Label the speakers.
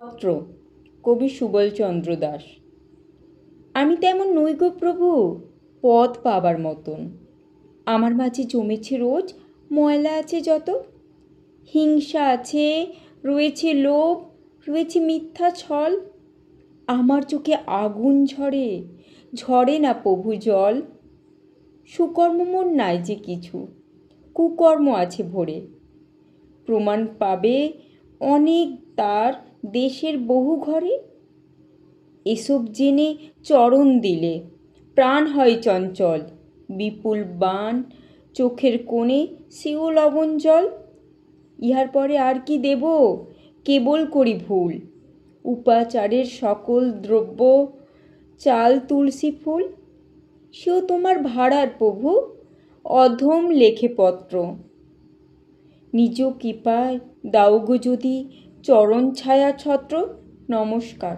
Speaker 1: পত্র কবি সুবলচন্দ্র দাস। আমি তেমন নই গো প্রভু, পদ পাবার মতন। আমার মাঝে জমেছে রোজ ময়লা আছে যত। হিংসা আছে, রয়েছে লোভ, রয়েছে মিথ্যা ছল। আমার চোখে আগুন ঝরে, ঝরে না প্রভু জল। সুকর্ম মোর নাই যে কিছু, কুকর্ম আছে ভরে। প্রমাণ পাবে অনেক তার দেশের বহু ঘরে। এসব জেনে চরণ দিলে প্রাণ হয় চঞ্চল। বিপুল বাণ চোখের কোণে সেও লবণ জল। ইহার পরে আর কি দেব, কেবল করি ভুল। উপাচারের সকল দ্রব্য, চাল তুলসী ফুল। সেও তোমার ভাড়ার প্রভু, অধম লেখে পত্র। নিজ কৃপায় দাও গো যদি চরণ ছায়া ছত্র। নমস্কার।